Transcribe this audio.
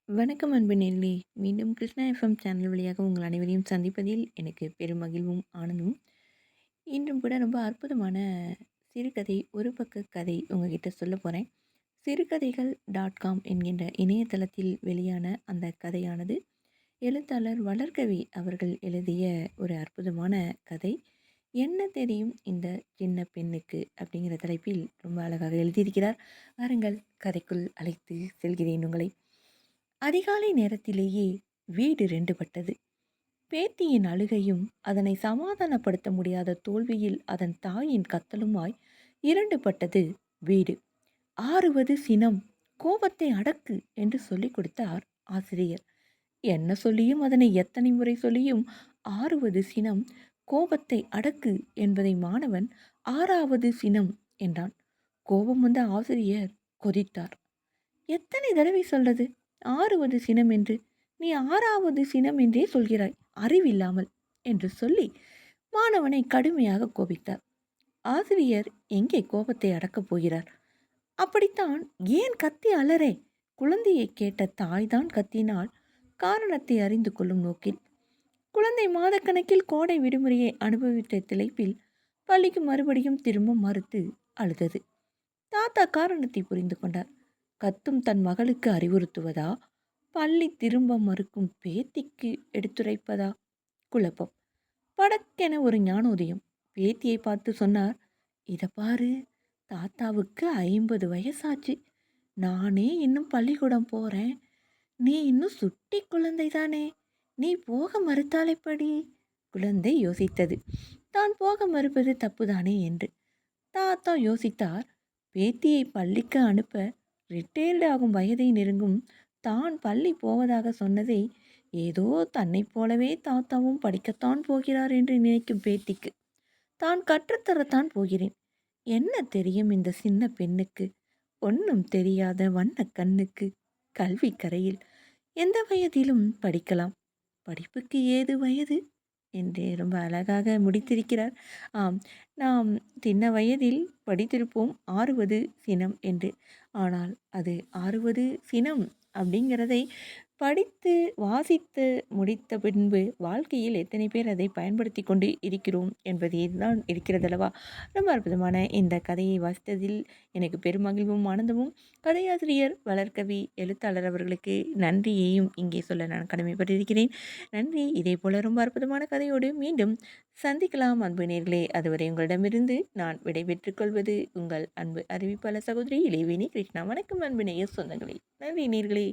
வணக்கம் அன்பு நேயர்களே! மீண்டும் கிருஷ்ணா எஃப்எம் சேனல் வழியாக உங்கள் அனைவரையும் சந்திப்பதில் எனக்கு பெரும் மகிழ்வும், ஆனந்தமும். இன்றும் கூட ரொம்ப அற்புதமான சிறுகதை, ஒரு பக்க கதை உங்ககிட்ட சொல்லப் போறேன். சிறுகதைகள் .com என்கின்ற இணையதளத்தில் வெளியான அந்த கதையானது, எழுத்தாளர் வளர்கவி அவர்கள் எழுதிய ஒரு அற்புதமான கதை. "என்ன தெரியும் இந்த சின்ன பெண்ணுக்கு" அப்படிங்கிற தலைப்பில் ரொம்ப அழகாக எழுதியிருக்கிறார். வாருங்கள், கதைக்குள் அழைத்து செல்கிறேன் உங்களை. அதிகாலை நேரத்திலேயே வீடு 2 பட்டது. பேத்தியின் அழுகையும், அதனை சமாதானப்படுத்த முடியாத தோல்வியில் அதன் தாயின் கத்தலுமாய் 2 பட்டது வீடு. "ஆறுவது சினம், கோபத்தை அடக்கு" என்று சொல்லிக் கொடுத்தார் ஆசிரியர். என்ன சொல்லியும், அதனை எத்தனை முறை சொல்லியும், "ஆறுவது சினம், கோபத்தை அடக்கு" என்பதை மாணவன் 6வது சினம் என்றான். கோபம் வந்த ஆசிரியர் கொதித்தார். "எத்தனை தடவை சொல்றது 6வது சினம் என்று? நீ 6வது சினம் என்றே சொல்கிறாய், அறிவில்லாமல்" என்று சொல்லி மாணவனை கடுமையாக கோபித்தார். ஆசிரியர் எங்கே கோபத்தை அடக்கப் போகிறார்? அப்படித்தான், "ஏன் கத்தி அலறே?" குழந்தையை கேட்ட தாய்தான் கத்தினாள், காரணத்தை அறிந்து கொள்ளும் நோக்கில். குழந்தை மாதக்கணக்கில் கோடை விடுமுறையை அனுபவித்த திளைப்பில் பள்ளிக்கு மறுபடியும் திரும்ப மறுத்து அழுதது. தாத்தா காரணத்தை புரிந்து கொண்டார். கத்தும் தன் மகளுக்கு அறிவுறுத்துவதா, பள்ளி திரும்ப மறுக்கும் பேத்திக்கு எடுத்துரைப்பதா? குழப்பம். படக்கென ஒரு ஞானோதயம். பேத்தியை பார்த்து சொன்னார், "இத பாரு, தாத்தாவுக்கு 50 வயசாச்சு. நானே இன்னும் பள்ளிக்கூடம் போறேன். நீ இன்னும் சுட்டி குழந்தைதானே. நீ போக மறுத்தால் எப்படி?" குழந்தை யோசித்தது. தான் போக மறுப்பது தப்புதானே என்று. தாத்தா யோசித்தார். பேத்தியை பள்ளிக்கு அனுப்ப ரிட்டையர்டு ஆகும் வயதை நெருங்கும் தான் பள்ளி போவதாக சொன்னதை ஏதோ தன்னைப் போலவே தாத்தாவும் படிக்கத்தான் போகிறார் என்று நினைக்கும் பேத்திக்கு, தான் கற்றுத்தரத்தான் போகிறேன். என்ன தெரியும் இந்த சின்ன பெண்ணுக்கு? ஒன்றும் தெரியாத வண்ண கண்ணுக்கு. கல்வி கரையில் எந்த வயதிலும் படிக்கலாம். படிப்புக்கு ஏது வயது என்று ரொம்ப அழகாக முடித்திருக்கிறார். ஆம், நாம் சின்ன வயதில் படித்திருப்போம் 6வது சினம் என்று. ஆனால் அது 6வது சினம் அப்படிங்கிறதை படித்து வாசித்து முடித்த பின்பு வாழ்க்கையில் எத்தனை பேர் அதை பயன்படுத்தி கொண்டு இருக்கிறோம் என்பதே தான் இருக்கிறதல்லவா. ரொம்ப அற்புதமான இந்த கதையை வாசித்ததில் எனக்கு பெருமகிழ்வும் ஆனந்தமும். கதையாசிரியர் வளர்கவி எழுத்தாளர் அவர்களுக்கு நன்றியையும் இங்கே சொல்ல நான் கடமைப்பட்டிருக்கிறேன். நன்றி. இதே போல ரொம்ப அற்புதமான கதையோடு மீண்டும் சந்திக்கலாம் அன்பு நேர்களே. அதுவரை உங்களிடமிருந்து நான் விடைபெற்றுக் கொள்வது உங்கள் அன்பு அறிவிப்பாளர் சகோதரி இளைவேணி கிருஷ்ணா. வணக்கம் அன்பு நேயர் சொந்தங்களே. நன்றி நேர்களே.